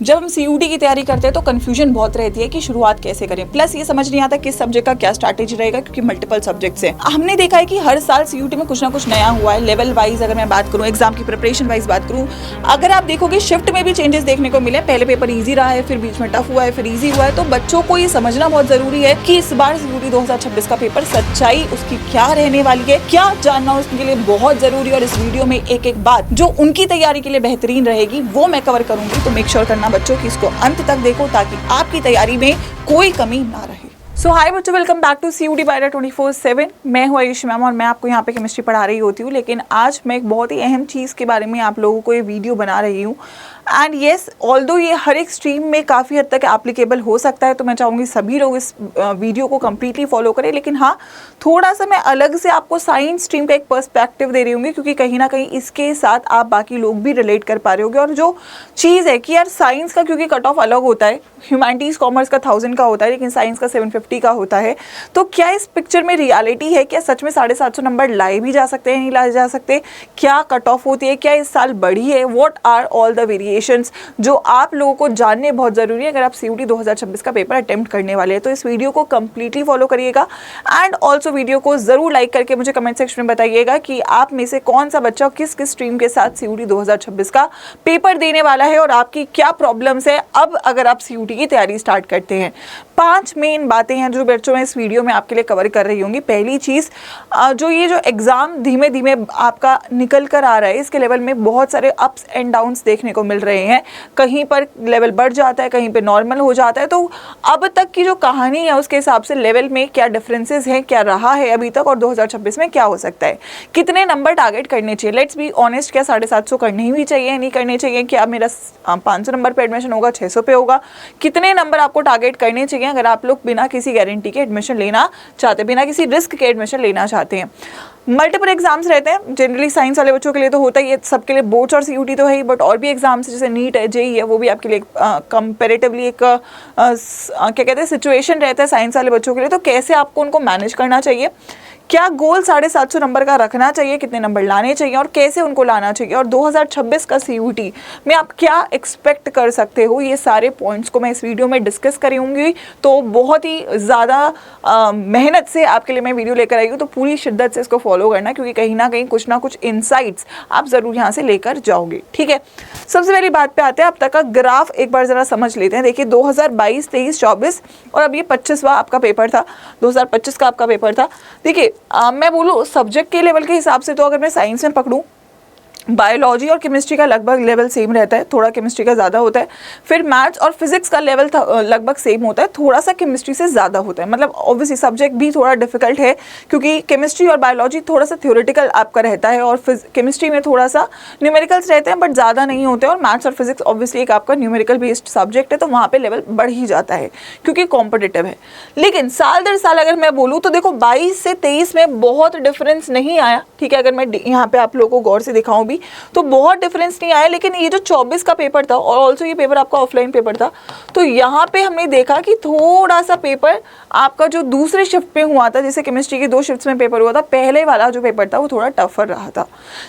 जब हम सीयूटी की तैयारी करते हैं तो कंफ्यूजन बहुत रहती है कि शुरुआत कैसे करें। प्लस ये समझ नहीं आता किस सब्जेक्ट का क्या स्ट्रैटेजी रहेगा, क्योंकि मल्टीपल सब्जेक्ट्स हैं। हमने देखा है कि हर साल सीयूटी में कुछ ना कुछ नया हुआ है। लेवल वाइज अगर मैं बात करूं, एग्जाम की प्रिपरेशन वाइज बात करूं, अगर आप देखोगे शिफ्ट में भी चेंजेस देखने को मिले। पहले पेपर ईजी रहा है, फिर बीच में टफ हुआ है, फिर ईजी हुआ है। तो बच्चों को ये समझना बहुत जरूरी है कि इस बार सीयूटी 2026 का पेपर सच्चाई उसकी क्या रहने वाली है, क्या जानना उसके लिए बहुत जरूरी है। और इस वीडियो में एक एक बात जो उनकी तैयारी के लिए बेहतरीन रहेगी वो मैं कवर करूंगी। तो मेक श्योर करना बच्चों की इसको अंत तक देखो ताकि आपकी तैयारी में कोई कमी ना रहे। सो हाय बच्चों, वेलकम बैक टू सीयूटी बायरा 24/7। मैं हूँ आयुष मैम और मैं आपको यहाँ पे केमिस्ट्री पढ़ा रही होती हूँ। लेकिन आज मैं एक बहुत ही अहम चीज़ के बारे में आप लोगों को ये वीडियो बना रही हूँ। एंड येस, ऑल्दो ये हर एक स्ट्रीम में काफ़ी हद तक एप्लीकेबल हो सकता है, तो मैं चाहूँगी सभी लोग इस वीडियो को कम्प्लीटली फॉलो करें। लेकिन हाँ, थोड़ा सा मैं अलग से आपको साइंस स्ट्रीम का एक पर्सपेक्टिव दे रही हूँगी, क्योंकि कहीं ना कहीं इसके साथ आप बाकी लोग भी रिलेट कर पा रहे होंगे। और जो चीज़ है कि यार साइंस का क्योंकि कट ऑफ अलग होता है, ह्यूमैनिटीज़ कॉमर्स का 1000 का होता है, लेकिन साइंस का 750 का होता है। तो क्या इस पिक्चर में रियलिटी है? क्या सच में 750 नंबर लाए भी जा सकते हैं, नहीं लाए जा सकते? क्या कट ऑफ होती है? क्या इस साल बढ़ी है? What are all the variations जो आप लोगों को जानने बहुत ज़रूरी है अगर आप सीयूटी 2026 का पेपर अटेम्प्ट करने वाले हैं। तो इस वीडियो को कंप्लीटली फॉलो करिएगा एंड ऑल्सो वीडियो को ज़रूर लाइक करके मुझे कमेंट सेक्शन में बताइएगा कि आप में से कौन सा बच्चा किस किस स्ट्रीम के साथ सीयूटी 2026 का पेपर देने वाला है और आपकी क्या प्रॉब्लम्स है अब अगर आप सीयूटी की तैयारी स्टार्ट करते हैं। 5 मेन बातें हैं जो बच्चों में इस वीडियो में आपके लिए कवर कर रही होंगी। पहली चीज़, जो एग्ज़ाम धीमे धीमे आपका निकल कर आ रहा है, इसके लेवल में बहुत सारे अप्स एंड डाउन्स देखने को मिल रहे हैं। कहीं पर लेवल बढ़ जाता है, कहीं पे नॉर्मल हो जाता है। तो अब तक की जो कहानी है उसके हिसाब से लेवल में क्या डिफरेंसेस हैं, क्या रहा है अभी तक और 2026 में क्या हो सकता है, कितने नंबर टारगेट करने चाहिए। लेट्स बी ऑनेस्ट, क्या 750 करने ही चाहिए, नहीं करने चाहिए? क्या मेरा 500 नंबर पे एडमिशन होगा, 600 पे होगा? कितने नंबर आपको टारगेट करने चाहिए अगर आप लोग बिना किसी गारंटी के एडमिशन लेना चाहते हैं, बिना किसी रिस्क के एडमिशन लेना चाहते हैं? मल्टीपल एग्जाम्स रहते हैं जनरली, साइंस वाले बच्चों के लिए तो होता ही है, सबके लिए बोर्ड्स और सीयूटी तो है ही, बट और भी एग्जाम्स जैसे नीट है, जेई है, वो भी आपके लिए कंपेरेटिवली एक क्या कहते हैं सिचुएशन रहता है साइंस वाले बच्चों के लिए। तो कैसे आपको उनको मैनेज करना चाहिए, क्या गोल 750 नंबर का रखना चाहिए, कितने नंबर लाने चाहिए और कैसे उनको लाना चाहिए, और 2026 का सीयूटी में आप क्या एक्सपेक्ट कर सकते हो, ये सारे पॉइंट्स को मैं इस वीडियो में डिस्कस करूँगी। तो बहुत ही ज़्यादा मेहनत से आपके लिए मैं वीडियो लेकर आई हूँ, तो पूरी शिद्दत से इसको फॉलो करना, क्योंकि कहीं ना कुछ इनसाइट्स आप ज़रूर यहाँ से लेकर जाओगे। ठीक है, सबसे पहली बात पे आते हैं। अब तक का ग्राफ एक बार ज़रा समझ लेते हैं। देखिए 2022, 23, 24 और अब ये 25वां आपका पेपर था, 2025 का आपका पेपर था। देखिए मैं बोलूँ सब्जेक्ट के लेवल के हिसाब से, तो अगर मैं साइंस में पकड़ूँ, बायोलॉजी और केमिस्ट्री का लगभग लेवल सेम रहता है, थोड़ा केमिस्ट्री का ज़्यादा होता है। फिर मैथ्स और फिजिक्स का लेवल लगभग सेम होता है, थोड़ा सा केमिस्ट्री से ज़्यादा होता है। मतलब ऑब्वियसली सब्जेक्ट भी थोड़ा डिफिकल्ट है, क्योंकि केमिस्ट्री और बायोलॉजी थोड़ा सा थ्योरेटिकल आपका रहता है, और केमिस्ट्री में थोड़ा सा न्यूमेरिकल्स रहते हैं बट ज़्यादा नहीं होते। और मैथ्स और फिजिक्स ऑब्वियसली एक आपका न्यूमेरिकल बेस्ड सब्जेक्ट है, तो वहाँ पर लेवल बढ़ ही जाता है क्योंकि कॉम्पिटिटिव है। लेकिन साल दर साल अगर मैं बोलूँ तो देखो 22 से 23 में बहुत डिफरेंस नहीं आया। ठीक है, अगर मैं यहाँ पे आप लोगों को गौर से दिखाऊँ भी तो बहुत डिफरेंस नहीं आया। लेकिन ये जो 24 का पेपर था, और ऑल्सो ये पेपर आपका ऑफलाइन पेपर था, तो यहाँ पे हमने देखा कि थोड़ा सा पेपर आपका जो दूसरे शिफ्ट में हुआ था, जैसे केमिस्ट्री के 2 शिफ्ट्स में पेपर हुआ था, पहले वाला जो पेपर था वो थोड़ा टफर रहा था।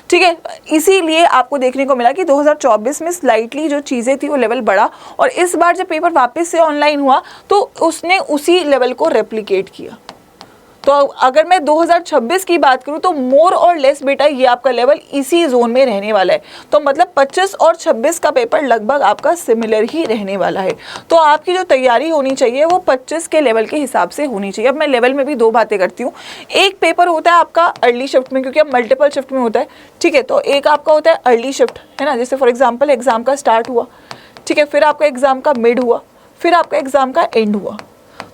ठीक है, इसीलिए आपको देखने को मिला कि 2024 में स्लाइटली जो चीज़ें थी वो लेवल बढ़ा, और इस बार जब पेपर वापस से ऑनलाइन हुआ तो उसने उसी लेवल को रेप्लिकेट किया। तो अगर मैं 2026 की बात करूं तो मोर और लेस बेटा ये आपका लेवल इसी जोन में रहने वाला है। तो मतलब 25 और 26 का पेपर लगभग आपका सिमिलर ही रहने वाला है। तो आपकी जो तैयारी होनी चाहिए वो 25 के लेवल के हिसाब से होनी चाहिए। अब मैं लेवल में भी 2 बातें करती हूँ। एक पेपर होता है आपका अर्ली शिफ्ट में, क्योंकि अब मल्टीपल शिफ्ट में होता है। ठीक है, तो एक आपका होता है अर्ली शिफ्ट, है ना, जैसे फॉर एग्जाम्पल एग्जाम का स्टार्ट हुआ, ठीक है, फिर आपका एग्जाम का मिड हुआ, फिर आपका एग्जाम का एंड हुआ।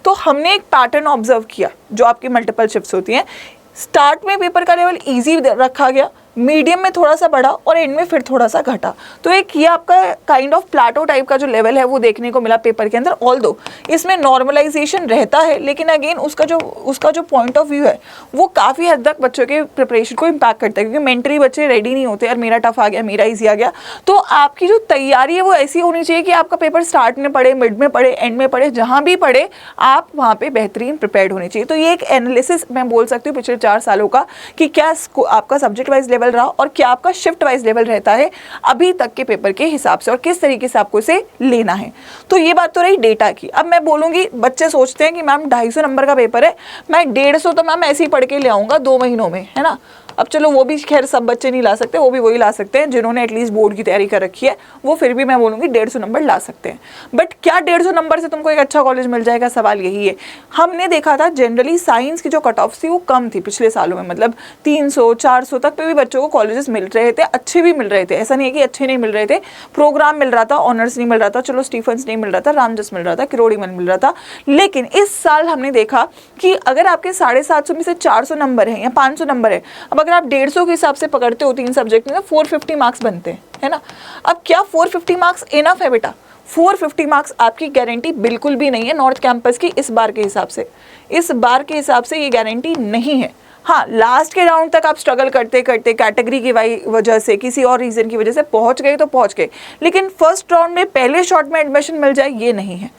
तो हमने एक पैटर्न ऑब्जर्व किया जो आपकी मल्टीपल शिफ्ट्स होती हैं। स्टार्ट में पेपर का लेवल इजी रखा गया, मीडियम में थोड़ा सा बढ़ा और एंड में फिर थोड़ा सा घटा। तो एक ये आपका काइंड ऑफ प्लेटो टाइप का जो लेवल है वो देखने को मिला पेपर के अंदर। ऑल्दो इसमें नॉर्मलाइजेशन रहता है, लेकिन अगेन उसका जो पॉइंट ऑफ व्यू है वो काफ़ी हद तक बच्चों के प्रिपरेशन को इम्पैक्ट करता है, क्योंकि मेंटली बच्चे रेडी नहीं होते, यार मेरा टफ आ गया, मेरा ईजी आ गया। तो आपकी जो तैयारी है वो ऐसी होनी चाहिए कि आपका पेपर स्टार्ट में पढ़े, मिड में पढ़े, एंड में पढ़े, जहाँ भी पढ़े आप वहाँ पे बेहतरीन प्रिपेयर्ड होनी चाहिए। तो ये एक एनालिसिस मैं बोल सकती हूँ पिछले 4 सालों का कि क्या आपका सब्जेक्ट वाइज लेवल लेवल रहा और क्या आपका शिफ्ट वाइज लेवल रहता है अभी तक के पेपर के हिसाब से, और किस तरीके से आपको इसे लेना है। तो ये बात तो रही डेटा की। अब मैं बोलूँगी, बच्चे सोचते हैं कि मैम 250 नंबर का पेपर है, मैं 150 तो मैम ऐसे ही पढ़ के ले आऊँगा 2 महीनों में, है ना। अब चलो वो भी खैर सब बच्चे नहीं ला सकते, वो भी वही ला सकते हैं जिन्होंने एटलीस्ट बोर्ड की तैयारी कर रखी है, वो फिर भी मैं बोलूँगी 150 नंबर ला सकते हैं। बट क्या 150 नंबर से तुमको एक अच्छा कॉलेज मिल जाएगा, सवाल यही है। हमने देखा था जनरली साइंस की जो कट ऑफ थी वो कम थी पिछले सालों में, मतलब 300-400 तक पे भी बच्चों को कॉलेजेस मिल रहे थे, अच्छे भी मिल रहे थे, ऐसा नहीं है कि अच्छे नहीं मिल रहे थे। प्रोग्राम मिल रहा था, ऑनर्स नहीं मिल रहा था, चलो स्टीफेंस नहीं मिल रहा था, रामजस मिल रहा था, किरोड़ी मिल रहा था। लेकिन इस साल हमने देखा कि अगर आपके 750 में से 400 नंबर है या 500 नंबर है, अब अगर आप 150 के हिसाब से पकड़ते हो 3 सब्जेक्ट में, तो 450 मार्क्स बनते हैं, है ना। अब क्या 450 मार्क्स इनफ है बेटा? 450 मार्क्स आपकी गारंटी बिल्कुल भी नहीं है नॉर्थ कैंपस की इस बार के हिसाब से। इस बार के हिसाब से ये गारंटी नहीं है। हाँ, लास्ट के राउंड तक आप स्ट्रगल करते करते कैटेगरी की वजह से, किसी और रीजन की वजह से पहुंच गए तो पहुंच गए, लेकिन फर्स्ट राउंड में पहले शॉट में एडमिशन मिल जाए ये नहीं है।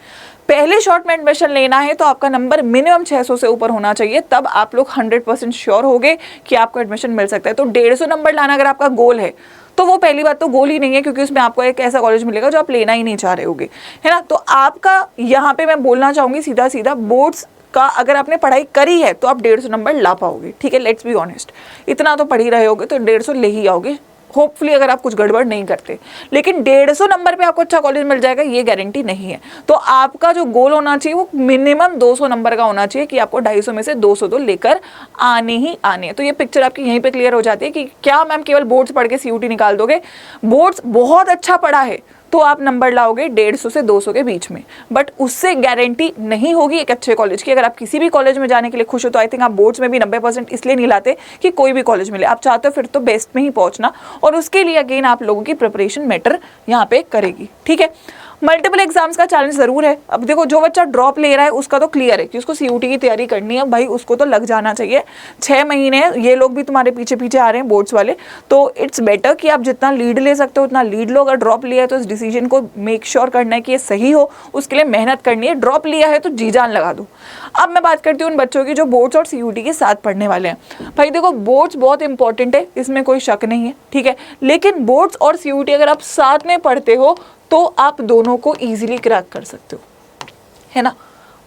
पहले शॉट में एडमिशन लेना है तो आपका नंबर मिनिमम 600 से ऊपर होना चाहिए, तब आप लोग 100% श्योर होगे कि आपको एडमिशन मिल सकता है। तो 150 नंबर लाना अगर आपका गोल है तो वो पहली बात तो गोल ही नहीं है, क्योंकि उसमें आपको एक ऐसा कॉलेज मिलेगा जो आप लेना ही नहीं चाह रहे होगे, है ना। तो आपका यहाँ पे मैं बोलना चाहूँगी सीधा सीधा, बोर्ड्स का अगर आपने पढ़ाई करी है तो आप 150 नंबर ला पाओगे, ठीक है, लेट्स बी ऑनेस्ट। इतना तो पढ़ ही रहे होगे तो 150 ले ही आओगे होपफुली, अगर आप कुछ गड़बड़ नहीं करते। लेकिन 150 नंबर पे आपको अच्छा कॉलेज मिल जाएगा ये गारंटी नहीं है। तो आपका जो गोल होना चाहिए वो मिनिमम 200 नंबर का होना चाहिए, कि आपको 250 में से 200 तो लेकर आने ही आने हैं। तो ये पिक्चर आपकी यहीं पे क्लियर हो जाती है कि क्या मैम केवल बोर्ड्स पढ़ के सीयूटी निकाल दोगे? बोर्ड्स बहुत अच्छा पढ़ा है तो आप नंबर लाओगे 150 से 200 के बीच में, बट उससे गारंटी नहीं होगी एक अच्छे कॉलेज की। अगर आप किसी भी कॉलेज में जाने के लिए खुश हो तो आई थिंक आप बोर्ड्स में भी 90% इसलिए नहीं लाते कि कोई भी कॉलेज मिले, आप चाहते हो फिर तो बेस्ट में ही पहुंचना, और उसके लिए अगेन आप लोगों की प्रिपरेशन मैटर यहाँ पे करेगी, ठीक है। मल्टीपल एग्जाम्स का चैलेंज जरूर है। अब देखो, जो बच्चा ड्रॉप ले रहा है उसका तो क्लियर है कि उसको सीयूटी की तैयारी करनी है, भाई उसको तो लग जाना चाहिए। 6 महीने ये लोग भी तुम्हारे पीछे पीछे आ रहे हैं बोर्ड्स वाले, तो इट्स बेटर कि आप जितना लीड ले सकते हो उतना लीड लो। अगर ड्रॉप लिया है तो इस डिसीजन को मेक श्योर करना है कि ये सही हो, उसके लिए मेहनत करनी है। ड्रॉप लिया है तो जी जान लगा दो। अब मैं बात करती हूँ उन बच्चों की जो बोर्ड्स और सीयूटी के साथ पढ़ने वाले हैं। भाई देखो, बोर्ड्स बहुत इंपॉर्टेंट है, इसमें कोई शक नहीं है, ठीक है, लेकिन बोर्ड्स और सीयूटी अगर आप साथ में पढ़ते हो तो आप दोनों को इजीली क्रैक कर सकते हो, है ना।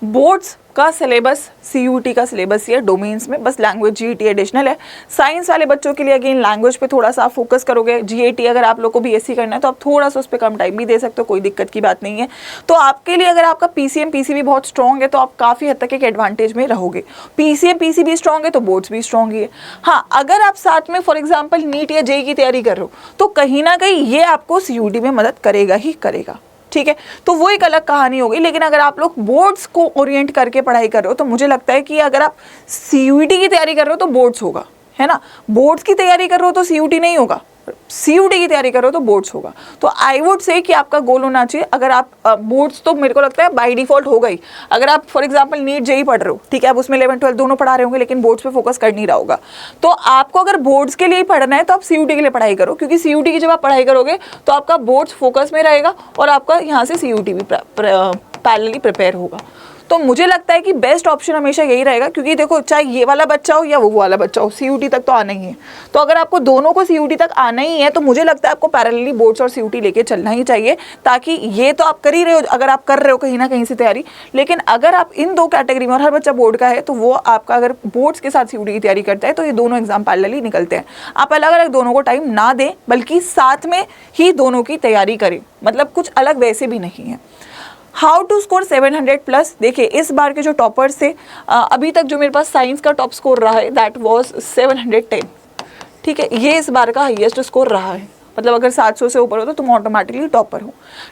बोर्ड्स का सिलेबस सीयूटी का सिलेबस ही है डोमेन्स में, बस लैंग्वेज जीएटी एडिशनल है। साइंस वाले बच्चों के लिए अगेन लैंग्वेज पे थोड़ा सा आप फोकस करोगे। जीएटी अगर आप लोग को बीएससी करना है तो आप थोड़ा सा उस पर कम टाइम भी दे सकते हो, कोई दिक्कत की बात नहीं है। तो आपके लिए अगर आपका पीसीएम पीसीबी बहुत स्ट्रॉन्ग है तो आप काफ़ी हद तक एक एडवांटेज में रहोगे। पीसीएम पीसीबी स्ट्रॉन्ग है तो बोर्ड्स भी स्ट्रॉन्ग ही है। हाँ, अगर आप साथ में फॉर एग्जाम्पल नीट या जेईई की तैयारी कर रहे हो तो कहीं ना कहीं ये आपको सीयूटी में मदद करेगा ही करेगा, ठीक है। तो वो एक अलग कहानी होगी। लेकिन अगर आप लोग बोर्ड्स को ओरिएंट करके पढ़ाई कर रहे हो तो मुझे लगता है कि अगर आप सीयूटी की तैयारी कर रहे हो तो बोर्ड्स होगा, है ना। बोर्ड्स की तैयारी कर रहे हो तो सीयूटी नहीं होगा, सीयूटी की तैयारी करो तो बोर्ड्स होगा। तो आई वुड से कि आपका गोल होना चाहिए, अगर आप बोर्ड्स तो मेरे को लगता है बाय डिफॉल्ट हो गई। अगर आप फॉर एग्जांपल नीट जेईई पढ़ रहे हो, ठीक है, आप उसमें 11-12 दोनों पढ़ा रहे होंगे लेकिन बोर्ड्स पे फोकस कर नहीं रहा होगा, तो आपको अगर बोर्ड्स के लिए पढ़ना है तो आप सीयूटी के लिए पढ़ाई करो, क्योंकि सीयूटी की जब आप पढ़ाई करोगे तो आपका बोर्ड्स फोकस में रहेगा और आपका यहाँ से सीयूटी भी पैरेलली प्रिपेयर होगा। तो मुझे लगता है कि बेस्ट ऑप्शन हमेशा यही रहेगा, क्योंकि देखो चाहे ये वाला बच्चा हो या वो वाला बच्चा हो, सीयूटी तक तो आना ही है। तो अगर आपको दोनों को सीयूटी तक आना ही है तो मुझे लगता है आपको पैरेलली बोर्ड्स और सीयूटी लेके चलना ही चाहिए, ताकि ये तो आप कर ही रहे हो, अगर आप कर रहे हो कहीं ना कहीं से तैयारी। लेकिन अगर आप इन दो कैटेगरी में, और हर बच्चा बोर्ड का है, तो वो आपका अगर बोर्ड्स के साथ सीयूटी की तैयारी करता है तो ये दोनों एग्जाम पैरेलली निकलते हैं। आप अलग अलग दोनों को टाइम ना दें, बल्कि साथ में ही दोनों की तैयारी करें, मतलब कुछ अलग वैसे भी नहीं है। How to score 700+? देखिए, इस बार के जो टॉपर्स थे, अभी तक जो मेरे पास साइंस का टॉप स्कोर रहा है दैट वाज 710, ठीक है, ये इस बार का हाईएस्ट स्कोर रहा है। मतलब अगर 700 से ऊपर हो तो तुम ऑटोमेटिकली टॉपर हो,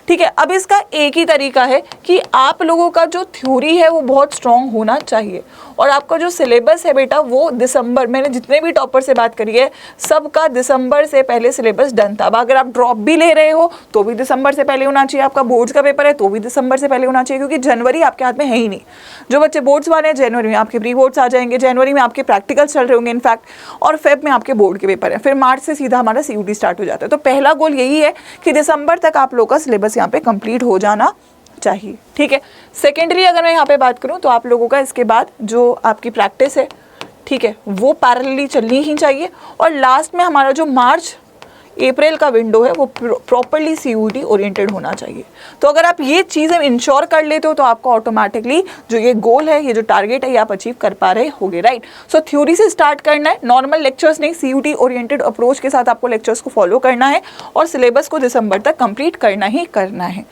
ठीक है। अब इसका एक ही तरीका है कि आप लोगों का जो थ्योरी है वो बहुत स्ट्रॉन्ग होना चाहिए, और आपका जो सिलेबस है बेटा वो दिसंबर, मैंने जितने भी टॉपर से बात करी है सबका दिसंबर से पहले सिलेबस डन था। अब अगर आप ड्रॉप भी ले रहे हो तो भी दिसंबर से पहले होना चाहिए, आपका बोर्ड्स का पेपर है तो भी दिसंबर से पहले होना चाहिए, क्योंकि जनवरी आपके हाथ में है ही नहीं। जो बच्चे बोर्ड्स वाले हैं जनवरी में आपके प्री बोर्ड्स आ जाएंगे, जनवरी में आपके प्रैक्टिकल्स चल रहे होंगे इनफैक्ट, और फेब में आपके बोर्ड के पेपर हैं, फिर मार्च से सीधा हमारा सीयूटी स्टार्ट हो जाता है। तो पहला गोल यही है कि दिसंबर तक आप लोगों का सिलेबस यहाँ पे कंप्लीट हो जाना चाहिए, ठीक है। सेकेंडली अगर मैं यहाँ पे बात करूँ तो आप लोगों का इसके बाद जो आपकी प्रैक्टिस है, ठीक है, वो पैरेलली चलनी ही चाहिए। और लास्ट में हमारा जो मार्च अप्रैल का विंडो है वो प्रॉपरली CUET ओरिएंटेड होना चाहिए। तो अगर आप ये चीज़ें इंश्योर कर लेते हो तो आपको ऑटोमेटिकली जो ये गोल है, ये जो टारगेट है, ये आप अचीव कर पा रहे होगे, राइट। सो थ्योरी से स्टार्ट करना है, नॉर्मल लेक्चर्स नहीं, CUET ओरिएंटेड अप्रोच के साथ आपको लेक्चर्स को फॉलो करना है और सिलेबस को दिसंबर तक कंप्लीट करना ही करना है।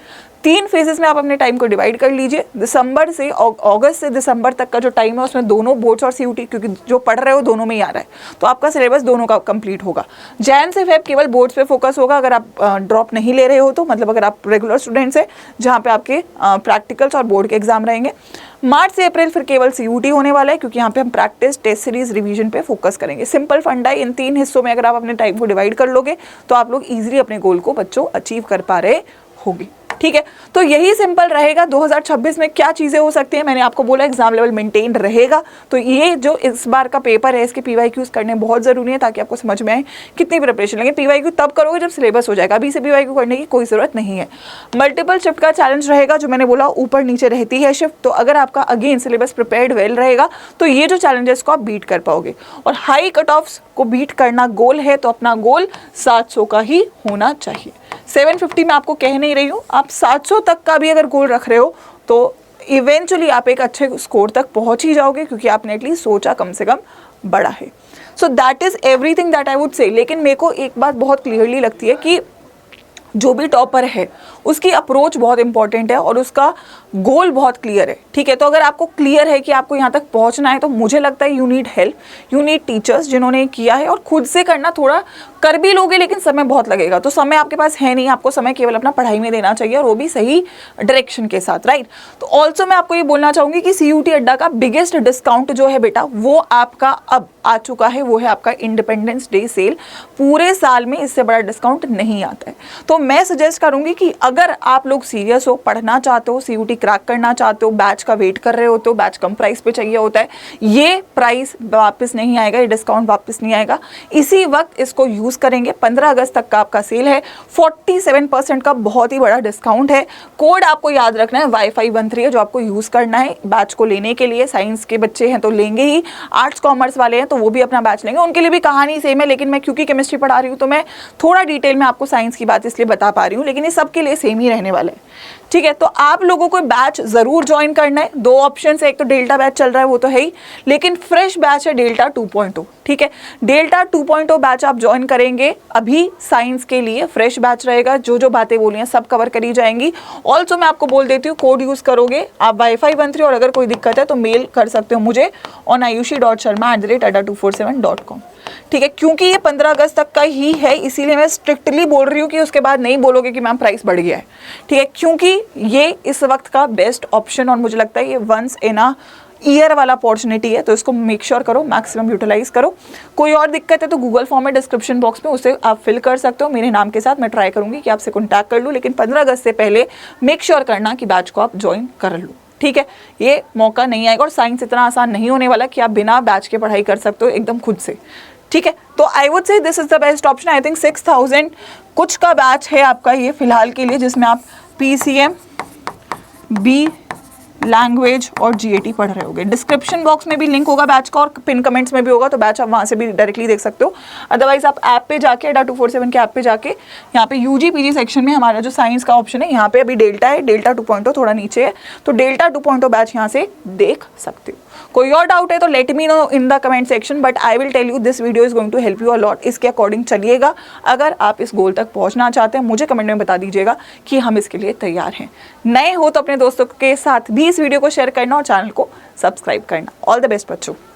3 फेजेस में आप अपने टाइम को डिवाइड कर लीजिए। दिसंबर से अगस्त से दिसंबर तक का जो टाइम है उसमें दोनों बोर्ड्स और CUET, क्योंकि जो पढ़ रहे हो दोनों में ही आ रहा है, तो आपका सिलेबस दोनों का कंप्लीट होगा। जैन से फेब केवल बोर्ड्स पे फोकस होगा अगर आप ड्रॉप नहीं ले रहे हो तो, मतलब अगर आप रेगुलर स्टूडेंट्स हैं जहाँ पे आपके प्रैक्टिकल्स और बोर्ड के एग्जाम रहेंगे। मार्च से अप्रैल फिर केवल CUET होने वाला है, क्योंकि यहाँ पे हम प्रैक्टिस, टेस्ट सीरीज, रिवीजन पे फोकस करेंगे। सिंपल फंडा है, इन 3 हिस्सों में अगर आप अपने टाइम को डिवाइड कर लोगे तो आप लोग ईजिली अपने गोल को बच्चों अचीव कर पा रहे होगी, ठीक है। तो यही सिंपल रहेगा। 2026 में क्या चीज़ें हो सकती हैं, मैंने आपको बोला एग्जाम लेवल मेंटेन रहेगा। तो ये जो इस बार का पेपर है इसके PYQs करने बहुत ज़रूरी है ताकि आपको समझ में आए कितनी प्रिपरेशन लगे। PYQ तब करोगे जब सिलेबस हो जाएगा, अभी से PYQ करने की कोई ज़रूरत नहीं है। मल्टीपल शिफ्ट का चैलेंज रहेगा, जो मैंने बोला ऊपर नीचे रहती है शिफ्ट। तो अगर आपका अगेन सिलेबस प्रिपेयर्ड वेल रहेगा तो ये जो चैलेंज है इसको आप बीट कर पाओगे। और हाई कट ऑफ्स को बीट करना गोल है तो अपना गोल 700 का ही होना चाहिए। 750 में आपको कह नहीं रही हूँ, आप 700 तक का भी अगर गोल रख रहे हो तो इवेंचुअली आप एक अच्छे स्कोर तक पहुँच ही जाओगे, क्योंकि आपने एटलीस्ट सोचा कम से कम बड़ा है। So that is everything that I would say. लेकिन मेरे को एक बात बहुत क्लियरली लगती है कि जो भी टॉपर है उसकी अप्रोच बहुत इंपॉर्टेंट है और उसका गोल बहुत क्लियर है, ठीक है। तो अगर आपको क्लियर है कि आपको यहाँ तक पहुँचना है तो मुझे लगता है you need help, you need teachers जिन्होंने किया है। और खुद से करना थोड़ा कर भी लोगे लेकिन समय बहुत लगेगा, तो समय आपके पास है नहीं, आपको समय केवल अपना पढ़ाई में देना चाहिए और वो भी सही डायरेक्शन के साथ, राइट। तो ऑल्सो मैं आपको ये बोलना चाहूँगी कि CUET अड्डा का बिगेस्ट डिस्काउंट जो है बेटा वो आपका अब आ चुका है, वो है आपका इंडिपेंडेंस डे सेल। पूरे साल में इससे बड़ा डिस्काउंट नहीं आता है। तो मैं सजेस्ट करूँगी कि अगर आप लोग सीरियस हो, पढ़ना चाहते हो, CUET क्रैक करना चाहते हो, बैच का वेट कर रहे हो तो बैच कम प्राइस पे चाहिए होता है, ये प्राइस वापस नहीं आएगा, ये डिस्काउंट वापस नहीं आएगा। इसी वक्त इसको यूज़ करेंगे। 15 अगस्त तक का आपका सेल है, 47% का बहुत ही बड़ा डिस्काउंट है। कोड आपको याद रखना है Wi-Fi 13 है जो आपको यूज़ करना है बैच को लेने के लिए। साइंस के बच्चे हैं तो लेंगे ही, आर्ट्स कॉमर्स वाले हैं तो वो भी अपना बैच लेंगे, उनके लिए भी कहानी सेम है। लेकिन मैं क्योंकि केमिस्ट्री पढ़ा रही हूँ तो मैं थोड़ा डिटेल में आपको साइंस की बात इसलिए बता पा रही हूँ, लेकिन ये सबके लिए सेम ही रहने वाला है, ठीक है। तो आप लोगों को बैच जरूर ज्वाइन करना है। 2 ऑप्शन है, एक तो डेल्टा बैच चल रहा है वो तो है ही, लेकिन फ्रेश बैच है डेल्टा 2.0, ठीक है। डेल्टा 2.0 बैच आप ज्वाइन करेंगे, अभी साइंस के लिए फ्रेश बैच रहेगा, जो बातें बोली हैं सब कवर करी जाएंगी। ऑल्सो मैं आपको बोल देती हूँ, कोड यूज करोगे आप Wi-Fi 13, और अगर कोई दिक्कत है तो मेल कर सकते हो मुझे on ayushi.sharma@adda247.com, ठीक है। क्योंकि ये 15 अगस्त तक का ही है इसीलिए मैं स्ट्रिक्टली बोल रही हूँ कि उसके बाद नहीं बोलोगे कि मैम प्राइस बढ़ गया है, ठीक है। क्योंकि ये इस वक्त का बेस्ट ऑप्शन और मुझे लगता है ये वंस इन अ ईयर वाला अपॉर्चुनिटी है, तो इसको मेक श्योर करो, मैक्सिमम यूटिलाइज करो। कोई और दिक्कत है तो गूगल फॉर्म है डिस्क्रिप्शन बॉक्स में, उसे आप फिल कर सकते हो मेरे नाम के साथ। मैं ट्राई करूंगी कि आपसे कॉन्टैक्ट कर लूँ, लेकिन 15 अगस्त से पहले मेक श्योर करना कि बैच को आप ज्वाइन कर लो, ठीक है। ये मौका नहीं आएगा और साइंस इतना आसान नहीं होने वाला कि आप बिना बैच के पढ़ाई कर सकते हो एकदम खुद से, ठीक है। तो I would say this is the best option. I think 6000 कुछ का बैच है आपका ये फिलहाल के लिए, जिसमें आप PCM, B लैंग्वेज और GAT पढ़ रहे होगे। डिस्क्रिप्शन बॉक्स में भी लिंक होगा बैच का और पिन कमेंट्स में भी होगा, तो बैच आप वहाँ से भी डायरेक्टली देख सकते हो। अदरवाइज आप ऐप पे जाके ADDA247 के ऐप पे जाके यहाँ पे UG PG सेक्शन में हमारा जो साइंस का ऑप्शन है यहाँ पे अभी डेल्टा है, डेल्टा 2.0 थोड़ा नीचे है, तो डेल्टा 2.0 बैच यहाँ से देख सकते हो। कोई और डाउट है तो let me know in the comment section, but I will tell you this video is going to help you a lot. इसके अकॉर्डिंग चलिएगा। अगर आप इस गोल तक पहुंचना चाहते हैं मुझे कमेंट में बता दीजिएगा कि हम इसके लिए तैयार हैं। नए हो तो अपने दोस्तों के साथ भी इस वीडियो को शेयर करना और चैनल को सब्सक्राइब करना। ऑल द बेस्ट बच्चों।